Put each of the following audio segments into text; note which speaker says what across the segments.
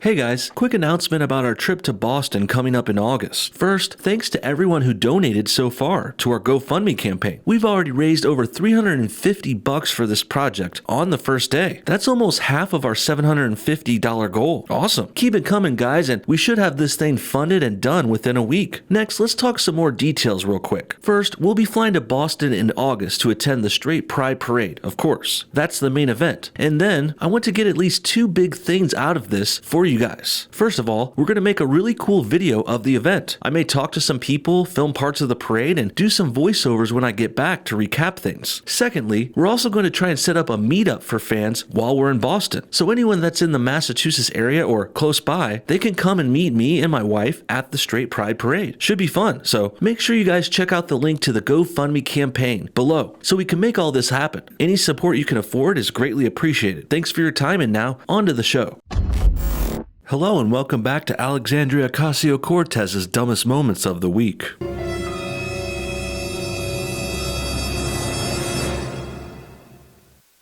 Speaker 1: Hey guys, quick announcement about our trip to Boston coming up in August. First, thanks to everyone who donated so far to our GoFundMe campaign. We've already raised over $350 for this project on the first day. That's almost half of our $750 goal. Awesome. Keep it coming, guys, and we should have this thing funded and done within a week. Next, let's talk some more details real quick. First, we'll be flying to Boston in August to attend the Straight Pride Parade, of course. That's the main event. And then, I want to get at least two big things out of this for you guys. First of all, we're going to make a really cool video of the event. I may talk to some people, film parts of the parade, and do some voiceovers when I get back to recap things. Secondly, we're also going to try and set up a meetup for fans while we're in Boston. So anyone that's in the Massachusetts area or close by, they can come and meet me and my wife at the Straight Pride Parade. Should be fun, so make sure you guys check out the link to the GoFundMe campaign below so we can make all this happen. Any support you can afford is greatly appreciated. Thanks for your time, and now, on to the show. Hello and welcome back to Alexandria Ocasio-Cortez's Dumbest Moments of the Week.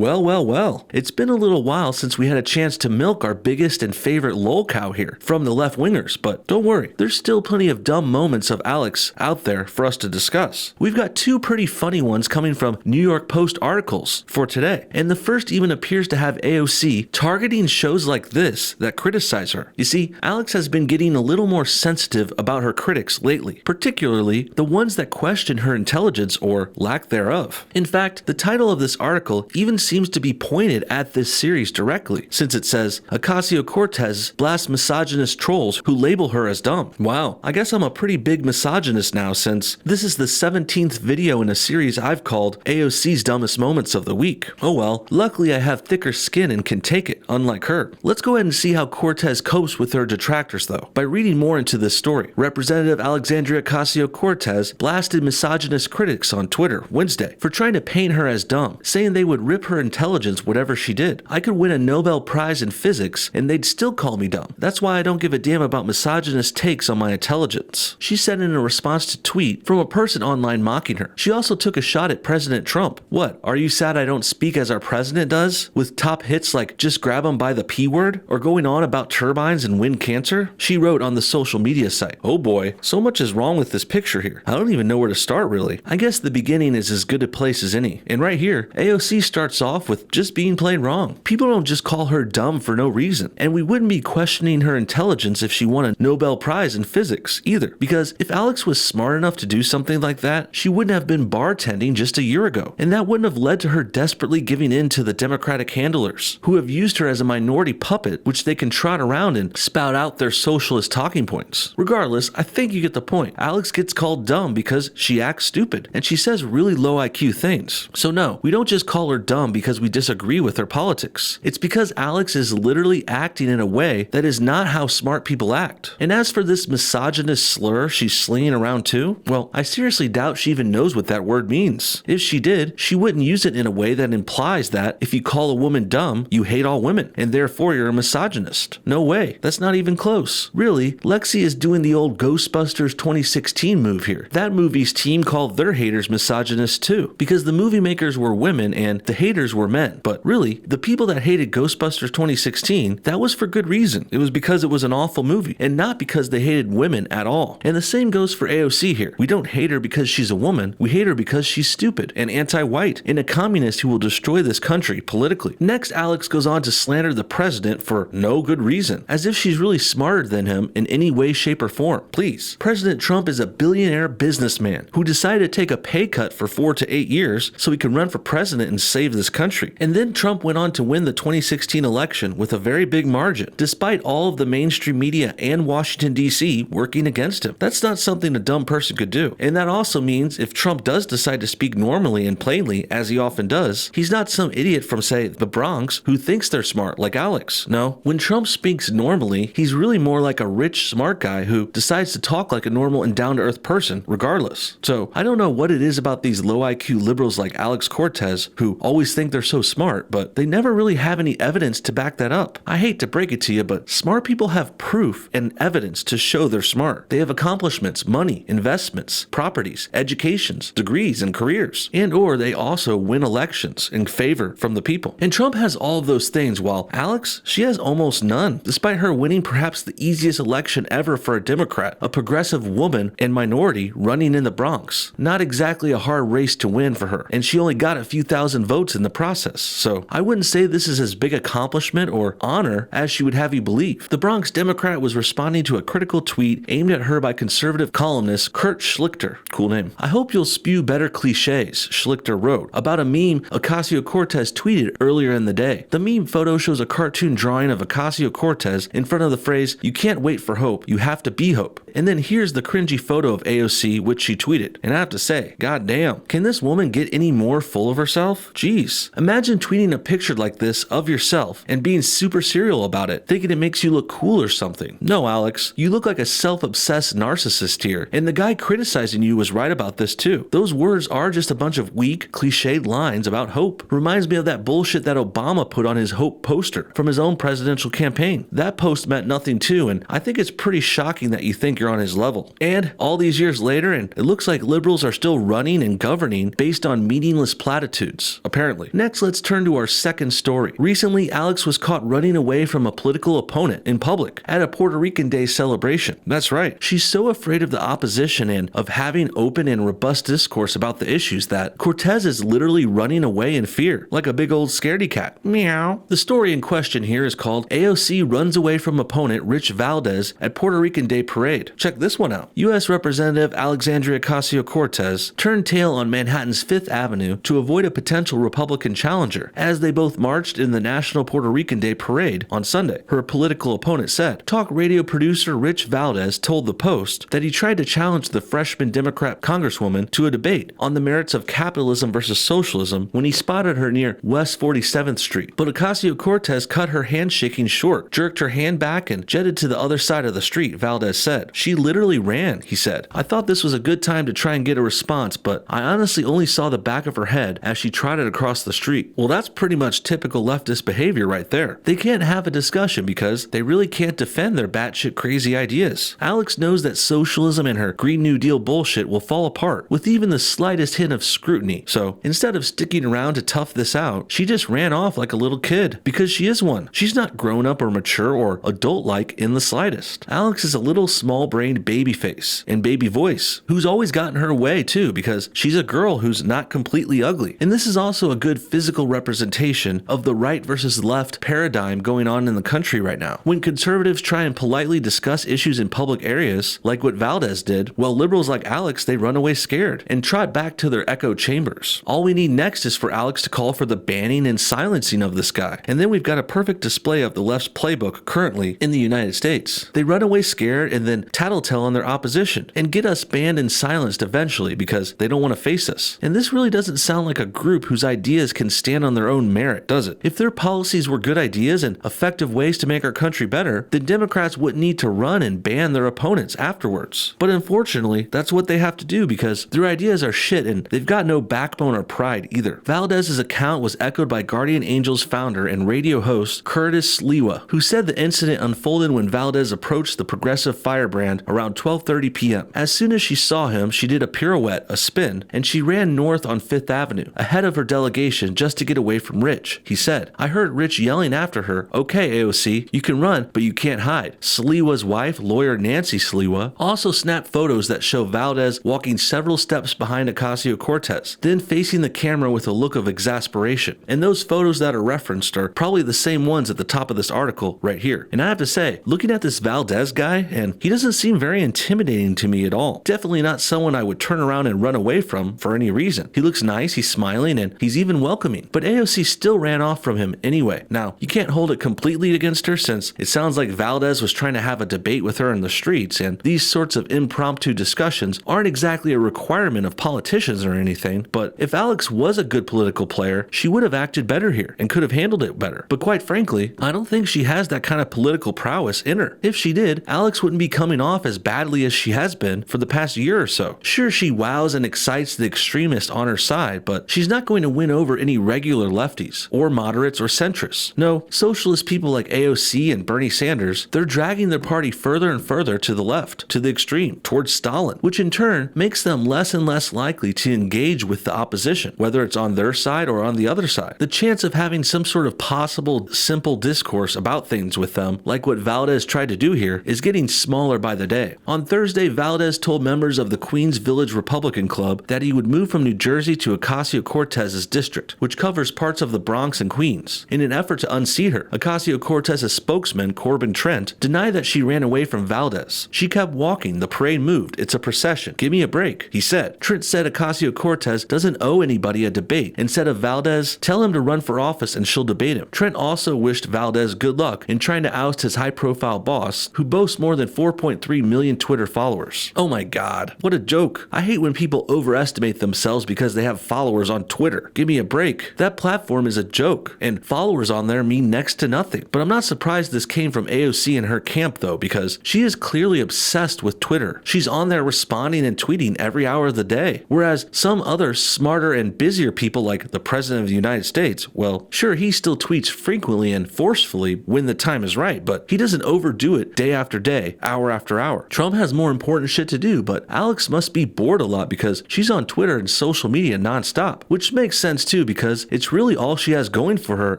Speaker 1: Well, it's been a little while since we had a chance to milk our biggest and favorite lol cow here from the left-wingers, but don't worry, there's still plenty of dumb moments of Alex out there for us to discuss. We've got two pretty funny ones coming from New York Post articles for today, and the first even appears to have AOC targeting shows like this that criticize her. You see, Alex has been getting a little more sensitive about her critics lately, particularly the ones that question her intelligence or lack thereof. In fact, the title of this article even seems to be pointed at this series directly, since it says, Ocasio-Cortez blasts misogynist trolls who label her as dumb. Wow, I guess I'm a pretty big misogynist now, since this is the 17th video in a series I've called AOC's Dumbest Moments of the Week. Oh well, luckily I have thicker skin and can take it, unlike her. Let's go ahead and see how Cortez copes with her detractors though, by reading more into this story. Representative Alexandria Ocasio-Cortez blasted misogynist critics on Twitter Wednesday for trying to paint her as dumb, saying they would rip her intelligence whatever she did. I could win a Nobel Prize in physics and they'd still call me dumb. That's why I don't give a damn about misogynist takes on my intelligence, she said in a response to a tweet from a person online mocking her. She also took a shot at President Trump. What, are you sad I don't speak as our president does? With top hits like just grab him by the P word or going on about turbines and wind cancer? She wrote on the social media site. Oh boy, so much is wrong with this picture here. I don't even know where to start really. I guess the beginning is as good a place as any. And right here, AOC starts off with just being plain wrong. People don't just call her dumb for no reason, and we wouldn't be questioning her intelligence if she won a Nobel Prize in physics either, because if Alex was smart enough to do something like that, she wouldn't have been bartending just a year ago, and that wouldn't have led to her desperately giving in to the Democratic handlers, who have used her as a minority puppet which they can trot around and spout out their socialist talking points. Regardless, I think you get the point. Alex gets called dumb because she acts stupid, and she says really low IQ things. So no, we don't just call her dumb because we disagree with her politics. It's because Alex is literally acting in a way that is not how smart people act. And as for this misogynist slur she's slinging around too, well, I seriously doubt she even knows what that word means. If she did, she wouldn't use it in a way that implies that if you call a woman dumb, you hate all women, and therefore you're a misogynist. No way, that's not even close. Really, Lexi is doing the old Ghostbusters 2016 move here. That movie's team called their haters misogynists too, because the movie makers were women and the haters were men. But really, the people that hated Ghostbusters 2016, that was for good reason. It was because it was an awful movie, and not because they hated women at all. And the same goes for AOC here. We don't hate her because she's a woman, we hate her because she's stupid and anti-white, and a communist who will destroy this country politically. Next, Alex goes on to slander the president for no good reason, as if she's really smarter than him in any way, shape, or form. Please. President Trump is a billionaire businessman who decided to take a pay cut for 4 to 8 years so he can run for president and save this country. And then Trump went on to win the 2016 election with a very big margin, despite all of the mainstream media and Washington, D.C. working against him. That's not something a dumb person could do. And that also means if Trump does decide to speak normally and plainly, as he often does, he's not some idiot from, say, the Bronx who thinks they're smart like Alex. No, when Trump speaks normally, he's really more like a rich, smart guy who decides to talk like a normal and down-to-earth person regardless. So I don't know what it is about these low IQ liberals like Alex Cortez who always think they're so smart, but they never really have any evidence to back that up. I hate to break it to you, but smart people have proof and evidence to show they're smart. They have accomplishments, money, investments, properties, educations, degrees, and careers. And/or they also win elections in favor from the people. And Trump has all of those things, while Alex, she has almost none, despite her winning perhaps the easiest election ever for a Democrat, a progressive woman and minority running in the Bronx. Not exactly a hard race to win for her, and she only got a few thousand votes in the process, so I wouldn't say this is as big accomplishment or honor as she would have you believe. The Bronx Democrat was responding to a critical tweet aimed at her by conservative columnist Kurt Schlichter, cool name. "I hope you'll spew better cliches," Schlichter wrote, about a meme Ocasio-Cortez tweeted earlier in the day. The meme photo shows a cartoon drawing of Ocasio-Cortez in front of the phrase, "You can't wait for hope, you have to be hope." And then here's the cringy photo of AOC, which she tweeted. And I have to say, goddamn, can this woman get any more full of herself? Jeez. Imagine tweeting a picture like this of yourself and being super serial about it, thinking it makes you look cool or something. No, Alex, you look like a self-obsessed narcissist here, and the guy criticizing you was right about this too. Those words are just a bunch of weak, cliched lines about hope. Reminds me of that bullshit that Obama put on his hope poster from his own presidential campaign. That post meant nothing too, and I think it's pretty shocking that you think you're on his level. And all these years later, and it looks like liberals are still running and governing based on meaningless platitudes, apparently. Next, let's turn to our second story. Recently, Alex was caught running away from a political opponent in public at a Puerto Rican Day celebration. That's right. She's so afraid of the opposition and of having open and robust discourse about the issues that Cortez is literally running away in fear, like a big old scaredy cat. Meow. The story in question here is called AOC Runs Away from Opponent Rich Valdez at Puerto Rican Day Parade. Check this one out. U.S. Representative Alexandria Ocasio-Cortez turned tail on Manhattan's Fifth Avenue to avoid a potential Republican challenger as they both marched in the National Puerto Rican Day Parade on Sunday, her political opponent said. Talk radio producer Rich Valdez told the Post that he tried to challenge the freshman Democrat congresswoman to a debate on the merits of capitalism versus socialism when he spotted her near West 47th Street. But Ocasio-Cortez cut her handshaking short, jerked her hand back, and jetted to the other side of the street, Valdez said. She literally ran, he said. I thought this was a good time to try and get a response, but I honestly only saw the back of her head as she trotted across the street. Well, that's pretty much typical leftist behavior right there. They can't have a discussion because they really can't defend their batshit crazy ideas. Alex knows that socialism and her Green New Deal bullshit will fall apart with even the slightest hint of scrutiny. So instead of sticking around to tough this out, she just ran off like a little kid because she is one. She's not grown up or mature or adult-like in the slightest. Alex is a little small-brained baby face and baby voice who's always gotten her way too because she's a girl who's not completely ugly. And this is also a good physical representation of the right versus left paradigm going on in the country right now. When conservatives try and politely discuss issues in public areas, like what Valdez did, while liberals like Alex, they run away scared and trot back to their echo chambers. All we need next is for Alex to call for the banning and silencing of this guy. And then we've got a perfect display of the left's playbook currently in the United States. They run away scared and then tattletale on their opposition and get us banned and silenced eventually because they don't want to face us. And this really doesn't sound like a group whose ideas can stand on their own merit, does it? If their policies were good ideas and effective ways to make our country better, then Democrats wouldn't need to run and ban their opponents afterwards. But unfortunately, that's what they have to do because their ideas are shit and they've got no backbone or pride either. Valdez's account was echoed by Guardian Angels founder and radio host Curtis Sliwa, who said the incident unfolded when Valdez approached the progressive firebrand around 12:30 p.m. As soon as she saw him, she did a pirouette, a spin, and she ran north on Fifth Avenue, ahead of her delegation just to get away from Rich. He said, I heard Rich yelling after her, okay, AOC, you can run, but you can't hide. Sliwa's wife, lawyer Nancy Sliwa, also snapped photos that show Valdez walking several steps behind Ocasio-Cortez, then facing the camera with a look of exasperation. And those photos that are referenced are probably the same ones at the top of this article right here. And I have to say, looking at this Valdez guy, and he doesn't seem very intimidating to me at all. Definitely not someone I would turn around and run away from for any reason. He looks nice, he's smiling, and he's even welcoming. But AOC still ran off from him anyway. Now, you can't hold it completely against her since it sounds like Valdez was trying to have a debate with her in the streets, and these sorts of impromptu discussions aren't exactly a requirement of politicians or anything, but if Alex was a good political player, she would have acted better here and could have handled it better. But quite frankly, I don't think she has that kind of political prowess in her. If she did, Alex wouldn't be coming off as badly as she has been for the past year or so. Sure, she wows and excites the extremists on her side, but she's not going to win over over any regular lefties, or moderates or centrists. No, socialist people like AOC and Bernie Sanders, they're dragging their party further and further to the left, to the extreme, towards Stalin, which in turn makes them less and less likely to engage with the opposition, whether it's on their side or on the other side. The chance of having some sort of possible simple discourse about things with them, like what Valdez tried to do here, is getting smaller by the day. On Thursday, Valdez told members of the Queens Village Republican Club that he would move from New Jersey to Ocasio-Cortez's district, which covers parts of the Bronx and Queens. In an effort to unseat her, Ocasio-Cortez's spokesman, Corbin Trent, denied that she ran away from Valdez. She kept walking, the parade moved, it's a procession, give me a break, he said. Trent said Ocasio-Cortez doesn't owe anybody a debate, and said of Valdez, tell him to run for office and she'll debate him. Trent also wished Valdez good luck in trying to oust his high-profile boss, who boasts more than 4.3 million Twitter followers. Oh my god, what a joke. I hate when people overestimate themselves because they have followers on Twitter. Give me a break. That platform is a joke, and followers on there mean next to nothing. But I'm not surprised this came from AOC and her camp though, because she is clearly obsessed with Twitter. She's on there responding and tweeting every hour of the day. Whereas some other smarter and busier people like the President of the United States, well, sure, he still tweets frequently and forcefully when the time is right, but he doesn't overdo it day after day, hour after hour. Trump has more important shit to do, but Alex must be bored a lot because she's on Twitter and social media nonstop, which makes sense too because it's really all she has going for her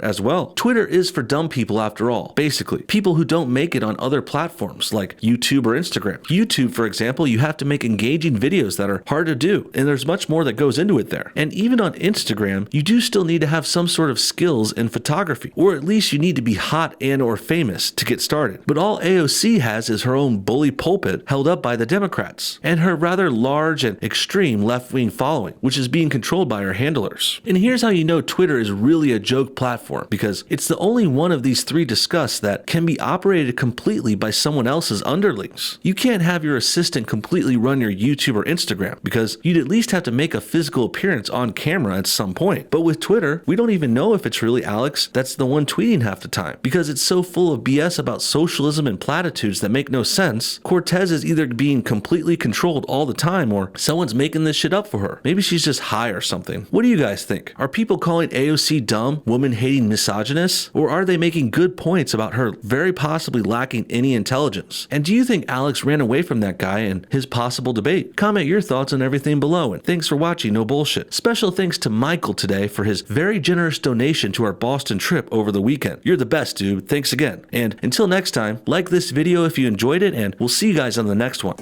Speaker 1: as well. Twitter is for dumb people after all, basically. People who don't make it on other platforms like YouTube or Instagram. YouTube, for example, you have to make engaging videos that are hard to do, and there's much more that goes into it there. And even on Instagram, you do still need to have some sort of skills in photography, or at least you need to be hot and or famous to get started. But all AOC has is her own bully pulpit held up by the Democrats, and her rather large and extreme left-wing following, which is being controlled by her handlers. And here's how you know Twitter is really a joke platform, because it's the only one of these three discussed that can be operated completely by someone else's underlings. You can't have your assistant completely run your YouTube or Instagram, because you'd at least have to make a physical appearance on camera at some point. But with Twitter, we don't even know if it's really Alex that's the one tweeting half the time, because it's so full of BS about socialism and platitudes that make no sense. Cortez is either being completely controlled all the time, or someone's making this shit up for her. Maybe she's just high or something. What do you guys think? Are people calling AOC dumb, woman-hating misogynist, or are they making good points about her very possibly lacking any intelligence? And do you think Alex ran away from that guy and his possible debate? Comment your thoughts on everything below, and thanks for watching No Bullshit. Special thanks to Michael today for his very generous donation to our Boston trip over the weekend. You're the best, dude. Thanks again. And until next time, like this video if you enjoyed it, and we'll see you guys on the next one.